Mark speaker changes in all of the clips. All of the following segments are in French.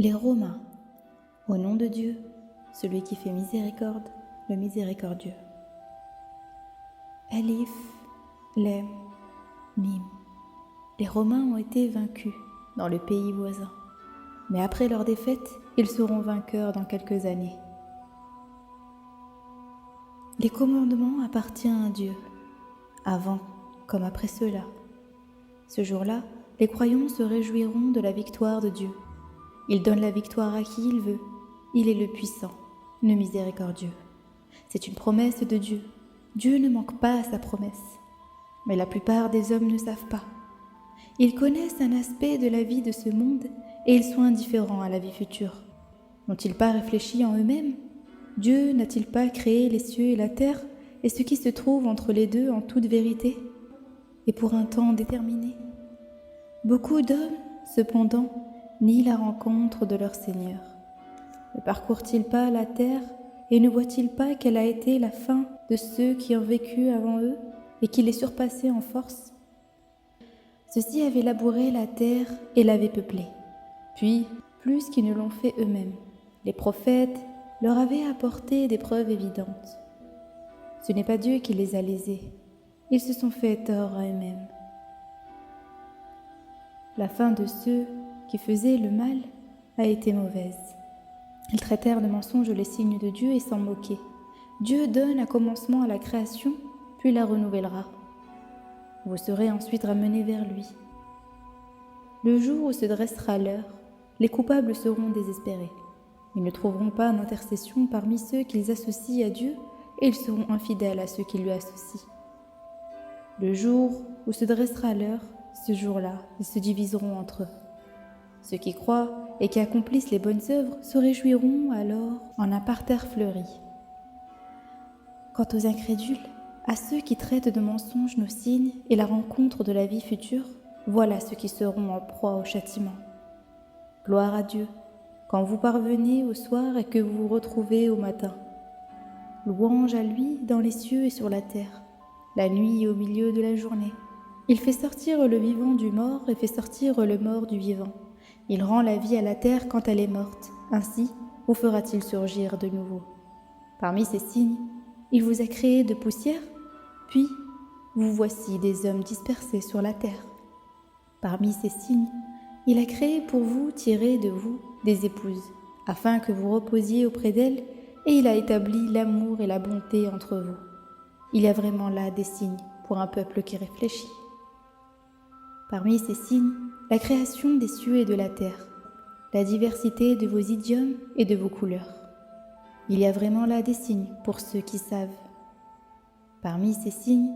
Speaker 1: Les Romains. Au nom de Dieu, celui qui fait miséricorde, le miséricordieux. Alif, Lem, Mim. Les Romains ont été vaincus dans le pays voisin. Mais après leur défaite, ils seront vainqueurs dans quelques années. Les commandements appartiennent à Dieu, avant comme après cela. Ce jour-là, les croyants se réjouiront de la victoire de Dieu. Il donne la victoire à qui il veut. Il est le puissant, le miséricordieux. C'est une promesse de Dieu. Dieu ne manque pas à sa promesse. Mais la plupart des hommes ne savent pas. Ils connaissent un aspect de la vie de ce monde et ils sont indifférents à la vie future. N'ont-ils pas réfléchi en eux-mêmes? Dieu n'a-t-il pas créé les cieux et la terre et ce qui se trouve entre les deux en toute vérité et pour un temps déterminé? Beaucoup d'hommes, cependant, nient la rencontre de leur Seigneur. Ne parcourent-ils pas la terre et ne voient-ils pas quelle a été la fin de ceux qui ont vécu avant eux et qui les surpassaient en force? Ceux-ci avaient labouré la terre et l'avaient peuplée. Puis, plus qu'ils ne l'ont fait eux-mêmes, les prophètes leur avaient apporté des preuves évidentes. Ce n'est pas Dieu qui les a lésés, ils se sont fait tort à eux-mêmes. La fin de ceux qui faisaient le mal a été mauvaise. Ils traitèrent de mensonges les signes de Dieu et s'en moquaient. Dieu donne un commencement à la création, puis la renouvellera. Vous serez ensuite ramenés vers lui. Le jour où se dressera l'heure, les coupables seront désespérés. Ils ne trouveront pas d'intercession parmi ceux qu'ils associent à Dieu et ils seront infidèles à ceux qui lui associent. Le jour où se dressera l'heure, ce jour-là, ils se diviseront entre eux. Ceux qui croient et qui accomplissent les bonnes œuvres se réjouiront alors en un parterre fleuri. Quant aux incrédules, à ceux qui traitent de mensonges nos signes et la rencontre de la vie future, voilà ceux qui seront en proie au châtiment. Gloire à Dieu, quand vous parvenez au soir et que vous vous retrouvez au matin. Louange à lui dans les cieux et sur la terre, la nuit et au milieu de la journée. Il fait sortir le vivant du mort et fait sortir le mort du vivant. Il rend la vie à la terre quand elle est morte. Ainsi, vous fera-t-il surgir de nouveau. Parmi ces signes, il vous a créé de poussière, puis vous voici des hommes dispersés sur la terre. Parmi ces signes, il a créé pour vous, tiré de vous, des épouses, afin que vous reposiez auprès d'elles, et il a établi l'amour et la bonté entre vous. Il y a vraiment là des signes pour un peuple qui réfléchit. Parmi ces signes, la création des cieux et de la terre, la diversité de vos idiomes et de vos couleurs. Il y a vraiment là des signes pour ceux qui savent. Parmi ces signes,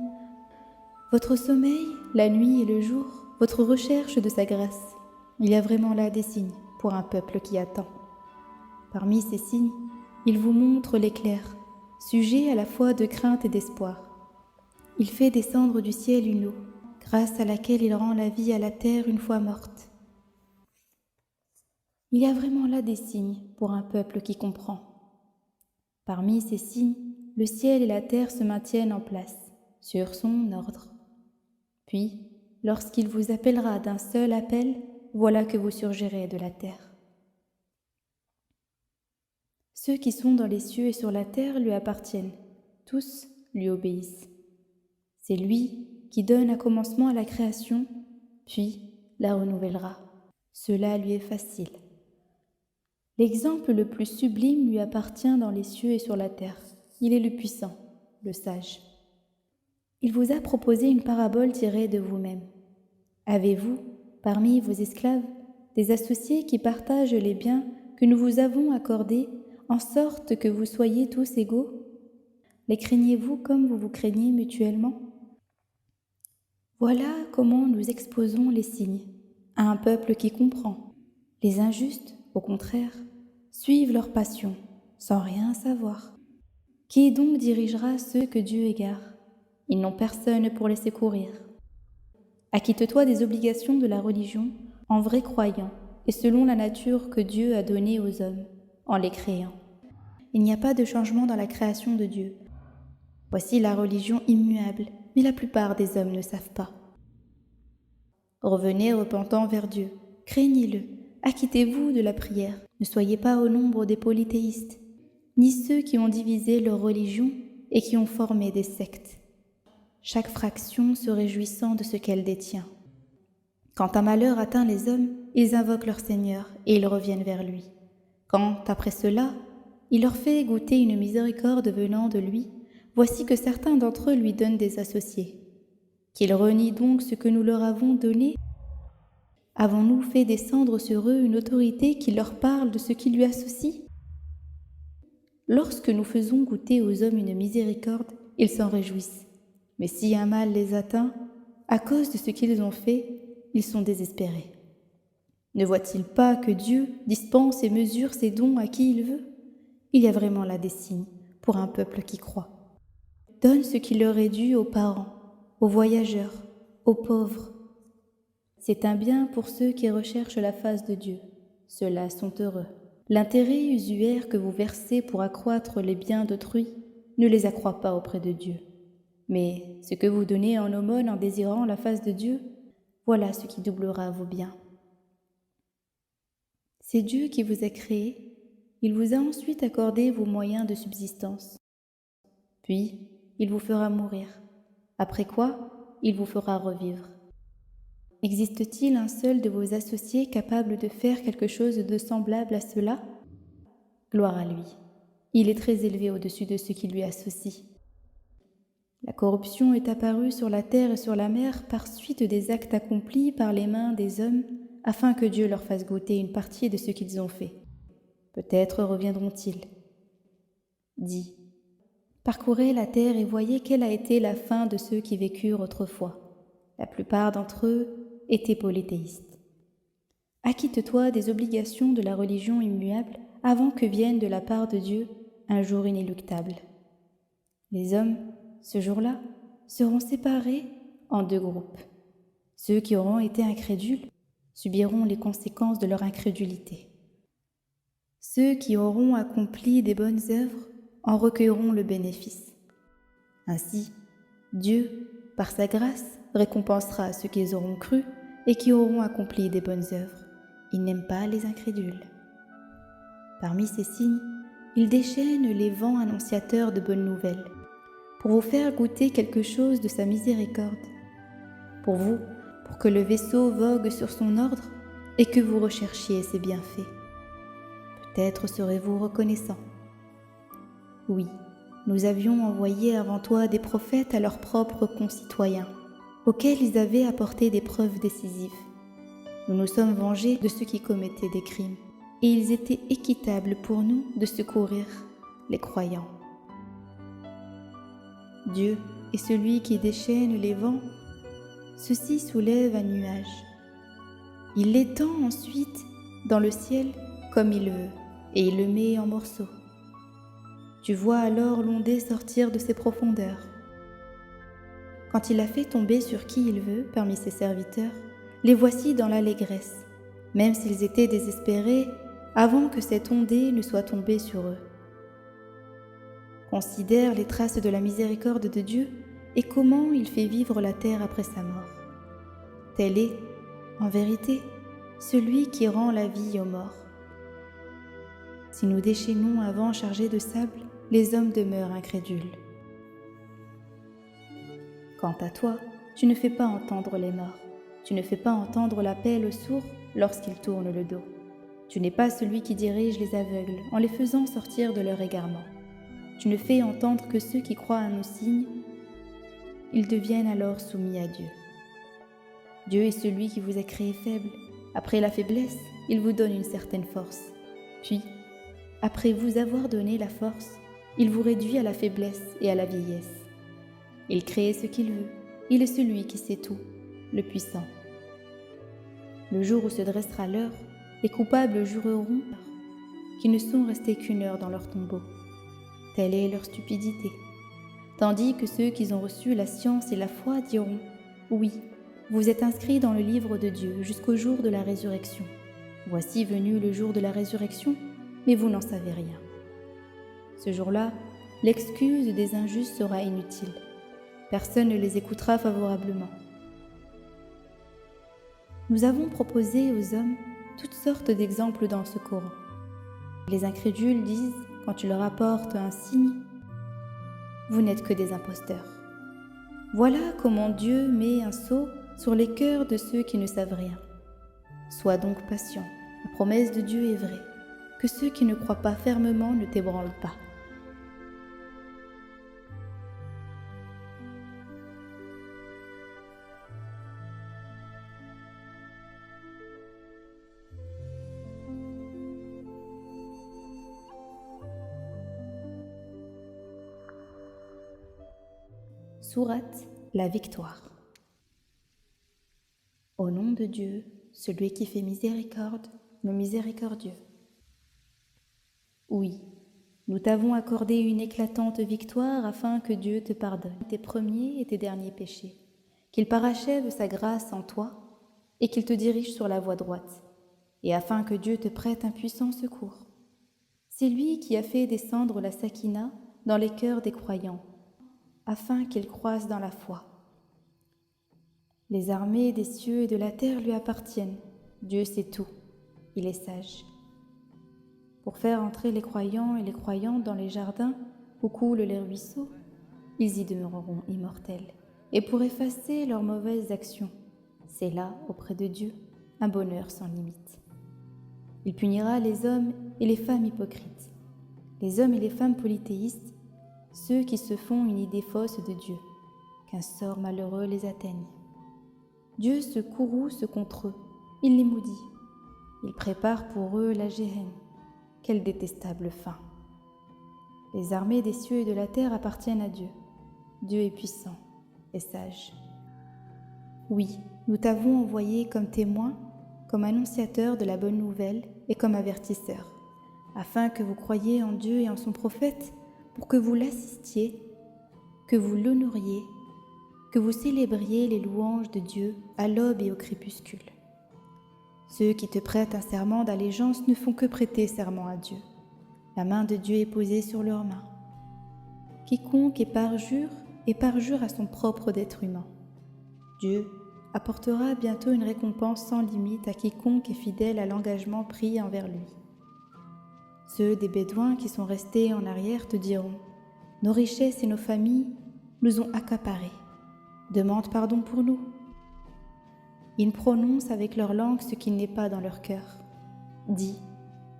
Speaker 1: votre sommeil, la nuit et le jour, votre recherche de sa grâce. Il y a vraiment là des signes pour un peuple qui attend. Parmi ces signes, il vous montre l'éclair, sujet à la fois de crainte et d'espoir. Il fait descendre du ciel une eau, grâce à laquelle il rend la vie à la terre une fois morte. Il y a vraiment là des signes pour un peuple qui comprend. Parmi ces signes, le ciel et la terre se maintiennent en place, sur son ordre. Puis, lorsqu'il vous appellera d'un seul appel, voilà que vous surgirez de la terre. Ceux qui sont dans les cieux et sur la terre lui appartiennent, tous lui obéissent. C'est lui qui donne un commencement à la création, puis la renouvellera. Cela lui est facile. L'exemple le plus sublime lui appartient dans les cieux et sur la terre. Il est le puissant, le sage. Il vous a proposé une parabole tirée de vous-même. Avez-vous, parmi vos esclaves, des associés qui partagent les biens que nous vous avons accordés, en sorte que vous soyez tous égaux? Les craignez-vous comme vous vous craignez mutuellement? Voilà comment nous exposons les signes à un peuple qui comprend. Les injustes, au contraire, suivent leur passion, sans rien savoir. Qui donc dirigera ceux que Dieu égare? Ils n'ont personne pour les secourir. Acquitte-toi des obligations de la religion en vrai croyant et selon la nature que Dieu a donnée aux hommes, en les créant. Il n'y a pas de changement dans la création de Dieu. Voici la religion immuable, mais la plupart des hommes ne savent pas. Revenez repentant vers Dieu, craignez-le, acquittez-vous de la prière. Ne soyez pas au nombre des polythéistes, ni ceux qui ont divisé leur religion et qui ont formé des sectes, chaque fraction se réjouissant de ce qu'elle détient. Quand un malheur atteint les hommes, ils invoquent leur Seigneur et ils reviennent vers lui. Quand, après cela, il leur fait goûter une miséricorde venant de lui, voici que certains d'entre eux lui donnent des associés. Qu'ils renient donc ce que nous leur avons donné. Avons-nous fait descendre sur eux une autorité qui leur parle de ce qui lui associe? Lorsque nous faisons goûter aux hommes une miséricorde, ils s'en réjouissent. Mais si un mal les atteint, à cause de ce qu'ils ont fait, ils sont désespérés. Ne voient-ils pas que Dieu dispense et mesure ses dons à qui il veut? Il y a vraiment là des signes pour un peuple qui croit. Donne ce qui leur est dû aux parents, aux voyageurs, aux pauvres. C'est un bien pour ceux qui recherchent la face de Dieu. Ceux-là sont heureux. L'intérêt usuaire que vous versez pour accroître les biens d'autrui ne les accroît pas auprès de Dieu. Mais ce que vous donnez en aumône en désirant la face de Dieu, voilà ce qui doublera vos biens. C'est Dieu qui vous a créé, il vous a ensuite accordé vos moyens de subsistance. Puis, il vous fera mourir, après quoi, il vous fera revivre. Existe-t-il un seul de vos associés capable de faire quelque chose de semblable à cela? Gloire à lui, il est très élevé au-dessus de ceux qui lui associent. La corruption est apparue sur la terre et sur la mer par suite des actes accomplis par les mains des hommes, afin que Dieu leur fasse goûter une partie de ce qu'ils ont fait. Peut-être reviendront-ils. Dis, parcourez la terre et voyez quelle a été la fin de ceux qui vécurent autrefois. La plupart d'entre eux étaient polythéistes. Acquitte-toi des obligations de la religion immuable avant que vienne de la part de Dieu un jour inéluctable. Les hommes, ce jour-là, seront séparés en deux groupes. Ceux qui auront été incrédules subiront les conséquences de leur incrédulité. Ceux qui auront accompli des bonnes œuvres en recueilleront le bénéfice. Ainsi, Dieu, par sa grâce, récompensera ceux qui auront cru et qui auront accompli des bonnes œuvres. Il n'aime pas les incrédules. Parmi ces signes, il déchaîne les vents annonciateurs de bonnes nouvelles, pour vous faire goûter quelque chose de sa miséricorde. Pour vous, pour que le vaisseau vogue sur son ordre et que vous recherchiez ses bienfaits. Peut-être serez-vous reconnaissant. Oui, nous avions envoyé avant toi des prophètes à leurs propres concitoyens, auxquels ils avaient apporté des preuves décisives. Nous nous sommes vengés de ceux qui commettaient des crimes, et ils étaient équitables pour nous de secourir les croyants. Dieu est celui qui déchaîne les vents. Ceux-ci soulèvent un nuage. Il l'étend ensuite dans le ciel comme il veut, et il le met en morceaux. Tu vois alors l'ondée sortir de ses profondeurs. Quand il a fait tomber sur qui il veut parmi ses serviteurs, les voici dans l'allégresse, même s'ils étaient désespérés avant que cette ondée ne soit tombée sur eux. Considère les traces de la miséricorde de Dieu et comment il fait vivre la terre après sa mort. Tel est, en vérité, celui qui rend la vie aux morts. Si nous déchaînons un vent chargé de sable, les hommes demeurent incrédules. Quant à toi, tu ne fais pas entendre les morts, tu ne fais pas entendre l'appel aux sourds lorsqu'ils tournent le dos. Tu n'es pas celui qui dirige les aveugles en les faisant sortir de leur égarement. Tu ne fais entendre que ceux qui croient à nos signes, ils deviennent alors soumis à Dieu. Dieu est celui qui vous a créé faible. Après la faiblesse, il vous donne une certaine force. Puis, après vous avoir donné la force, il vous réduit à la faiblesse et à la vieillesse. Il crée ce qu'il veut. Il est celui qui sait tout, le puissant. Le jour où se dressera l'heure, les coupables jureront qu'ils ne sont restés qu'une heure dans leur tombeau. Telle est leur stupidité. Tandis que ceux qui ont reçu la science et la foi diront « Oui, vous êtes inscrits dans le livre de Dieu jusqu'au jour de la résurrection. Voici venu le jour de la résurrection, mais vous n'en savez rien. » Ce jour-là, l'excuse des injustes sera inutile. Personne ne les écoutera favorablement. Nous avons proposé aux hommes toutes sortes d'exemples dans ce Coran. Les incrédules disent, quand tu leur apportes un signe, « Vous n'êtes que des imposteurs ». Voilà comment Dieu met un sceau sur les cœurs de ceux qui ne savent rien. Sois donc patient, la promesse de Dieu est vraie, que ceux qui ne croient pas fermement ne t'ébranlent pas. Sourate la victoire. Au nom de Dieu, celui qui fait miséricorde, le miséricordieux. Oui, nous t'avons accordé une éclatante victoire afin que Dieu te pardonne tes premiers et tes derniers péchés, qu'il parachève sa grâce en toi et qu'il te dirige sur la voie droite, et afin que Dieu te prête un puissant secours. C'est lui qui a fait descendre la sakina dans les cœurs des croyants, afin qu'ils croissent dans la foi. Les armées des cieux et de la terre lui appartiennent. Dieu sait tout, il est sage. Pour faire entrer les croyants et les croyantes dans les jardins où coulent les ruisseaux, ils y demeureront immortels. Et pour effacer leurs mauvaises actions, c'est là, auprès de Dieu, un bonheur sans limite. Il punira les hommes et les femmes hypocrites, les hommes et les femmes polythéistes, ceux qui se font une idée fausse de Dieu, qu'un sort malheureux les atteigne. Dieu se courrouce contre eux, il les maudit. Il prépare pour eux la géhenne. Quelle détestable fin! Les armées des cieux et de la terre appartiennent à Dieu. Dieu est puissant et sage. Oui, nous t'avons envoyé comme témoin, comme annonciateur de la bonne nouvelle et comme avertisseur, afin que vous croyiez en Dieu et en son prophète, pour que vous l'assistiez, que vous l'honoriez, que vous célébriez les louanges de Dieu à l'aube et au crépuscule. Ceux qui te prêtent un serment d'allégeance ne font que prêter serment à Dieu. La main de Dieu est posée sur leurs mains. Quiconque est parjure à son propre d'être humain. Dieu apportera bientôt une récompense sans limite à quiconque est fidèle à l'engagement pris envers lui. Ceux des Bédouins qui sont restés en arrière te diront « Nos richesses et nos familles nous ont accaparés. Demande pardon pour nous. » Ils prononcent avec leur langue ce qui n'est pas dans leur cœur. Dis,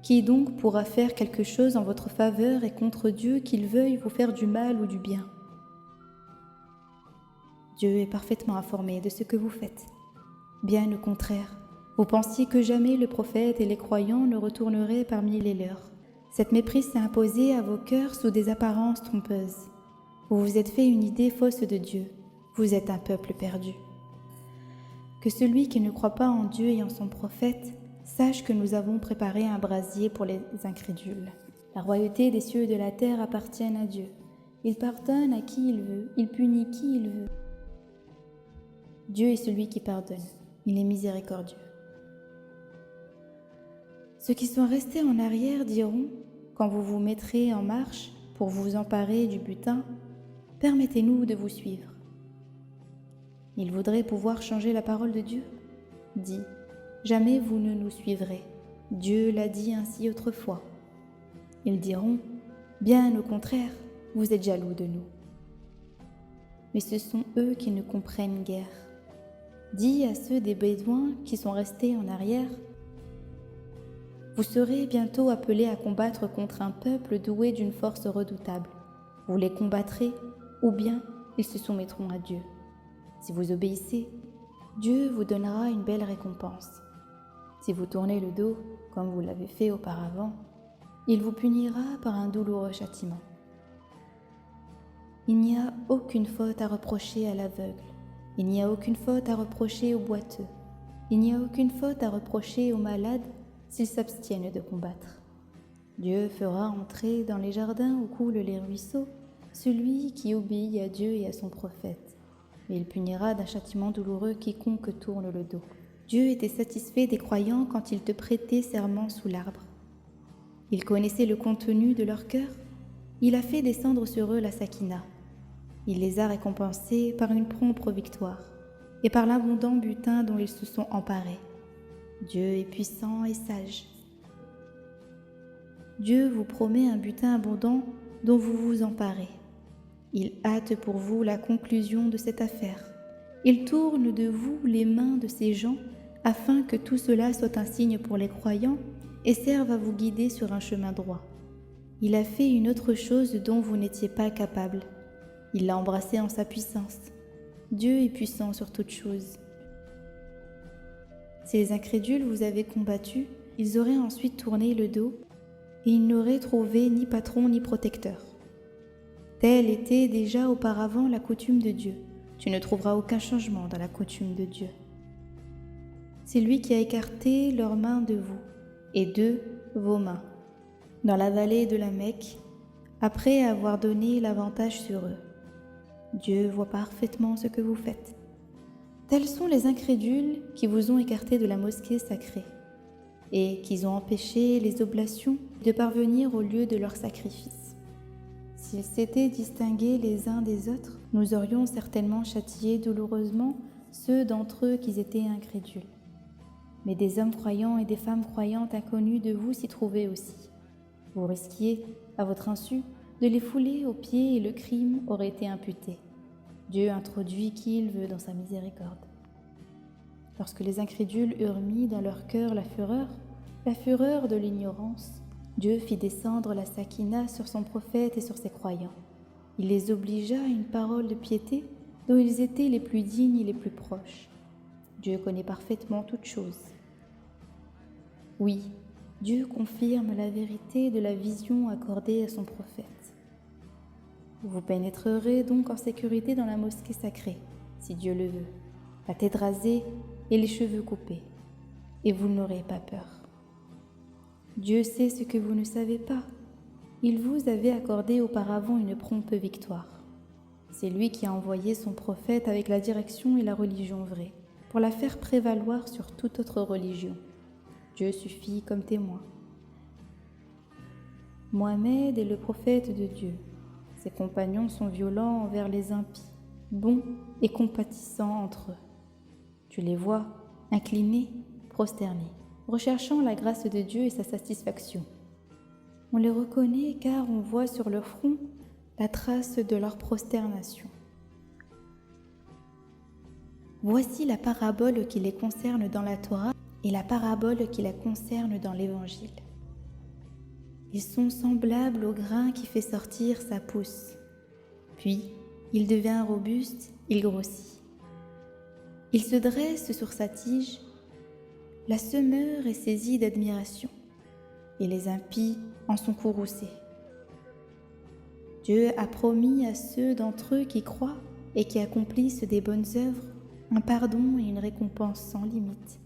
Speaker 1: qui donc pourra faire quelque chose en votre faveur et contre Dieu qu'il veuille vous faire du mal ou du bien? Dieu est parfaitement informé de ce que vous faites. Bien au contraire, vous pensiez que jamais le prophète et les croyants ne retourneraient parmi les leurs. Cette méprise s'est imposée à vos cœurs sous des apparences trompeuses. Vous vous êtes fait une idée fausse de Dieu. Vous êtes un peuple perdu. Que celui qui ne croit pas en Dieu et en son prophète sache que nous avons préparé un brasier pour les incrédules. La royauté des cieux et de la terre appartiennent à Dieu. Il pardonne à qui il veut, il punit qui il veut. Dieu est celui qui pardonne, il est miséricordieux. Ceux qui sont restés en arrière diront, quand vous vous mettrez en marche pour vous emparer du butin, « Permettez-nous de vous suivre ». Ils voudraient pouvoir changer la parole de Dieu. Dis, jamais vous ne nous suivrez. Dieu l'a dit ainsi autrefois. Ils diront, bien au contraire, vous êtes jaloux de nous. Mais ce sont eux qui ne comprennent guère. Dis à ceux des Bédouins qui sont restés en arrière, vous serez bientôt appelés à combattre contre un peuple doué d'une force redoutable. Vous les combattrez, ou bien ils se soumettront à Dieu. Si vous obéissez, Dieu vous donnera une belle récompense. Si vous tournez le dos, comme vous l'avez fait auparavant, il vous punira par un douloureux châtiment. Il n'y a aucune faute à reprocher à l'aveugle. Il n'y a aucune faute à reprocher aux boiteux. Il n'y a aucune faute à reprocher aux malades s'ils s'abstiennent de combattre. Dieu fera entrer dans les jardins où coulent les ruisseaux celui qui obéit à Dieu et à son prophète. Mais il punira d'un châtiment douloureux quiconque tourne le dos. Dieu était satisfait des croyants quand ils te prêtaient serment sous l'arbre. Il connaissait le contenu de leur cœur. Il a fait descendre sur eux la sakina. Il les a récompensés par une prompte victoire et par l'abondant butin dont ils se sont emparés. Dieu est puissant et sage. Dieu vous promet un butin abondant dont vous vous emparez. Il hâte pour vous la conclusion de cette affaire. Il tourne de vous les mains de ces gens afin que tout cela soit un signe pour les croyants et serve à vous guider sur un chemin droit. Il a fait une autre chose dont vous n'étiez pas capable. Il l'a embrassé en sa puissance. Dieu est puissant sur toutes choses. Si les incrédules vous avaient combattu, ils auraient ensuite tourné le dos et ils n'auraient trouvé ni patron ni protecteur. Telle était déjà auparavant la coutume de Dieu. Tu ne trouveras aucun changement dans la coutume de Dieu. C'est lui qui a écarté leurs mains de vous et de vos mains, dans la vallée de la Mecque, après avoir donné l'avantage sur eux. Dieu voit parfaitement ce que vous faites. Tels sont les incrédules qui vous ont écarté de la mosquée sacrée et qui ont empêché les oblations de parvenir au lieu de leur sacrifice. S'ils s'étaient distingués les uns des autres, nous aurions certainement châtié douloureusement ceux d'entre eux qui étaient incrédules. Mais des hommes croyants et des femmes croyantes inconnus de vous s'y trouvaient aussi. Vous risquiez, à votre insu, de les fouler aux pieds et le crime aurait été imputé. Dieu introduit qui il veut dans sa miséricorde. Lorsque les incrédules eurent mis dans leur cœur la fureur de l'ignorance, Dieu fit descendre la sakina sur son prophète et sur ses croyants. Il les obligea à une parole de piété dont ils étaient les plus dignes et les plus proches. Dieu connaît parfaitement toutes choses. Oui, Dieu confirme la vérité de la vision accordée à son prophète. Vous pénétrerez donc en sécurité dans la mosquée sacrée, si Dieu le veut, la tête rasée et les cheveux coupés, et vous n'aurez pas peur. Dieu sait ce que vous ne savez pas. Il vous avait accordé auparavant une prompte victoire. C'est lui qui a envoyé son prophète avec la direction et la religion vraie, pour la faire prévaloir sur toute autre religion. Dieu suffit comme témoin. Mohammed est le prophète de Dieu. Ses compagnons sont violents envers les impies, bons et compatissants entre eux. Tu les vois, inclinés, prosternés, recherchant la grâce de Dieu et sa satisfaction. On les reconnaît car on voit sur leur front la trace de leur prosternation. Voici la parabole qui les concerne dans la Torah et la parabole qui la concerne dans l'Évangile. Ils sont semblables au grain qui fait sortir sa pousse. Puis, il devient robuste, il grossit. Il se dresse sur sa tige. La semeur est saisie d'admiration, et les impies en sont courroucés. Dieu a promis à ceux d'entre eux qui croient et qui accomplissent des bonnes œuvres un pardon et une récompense sans limite.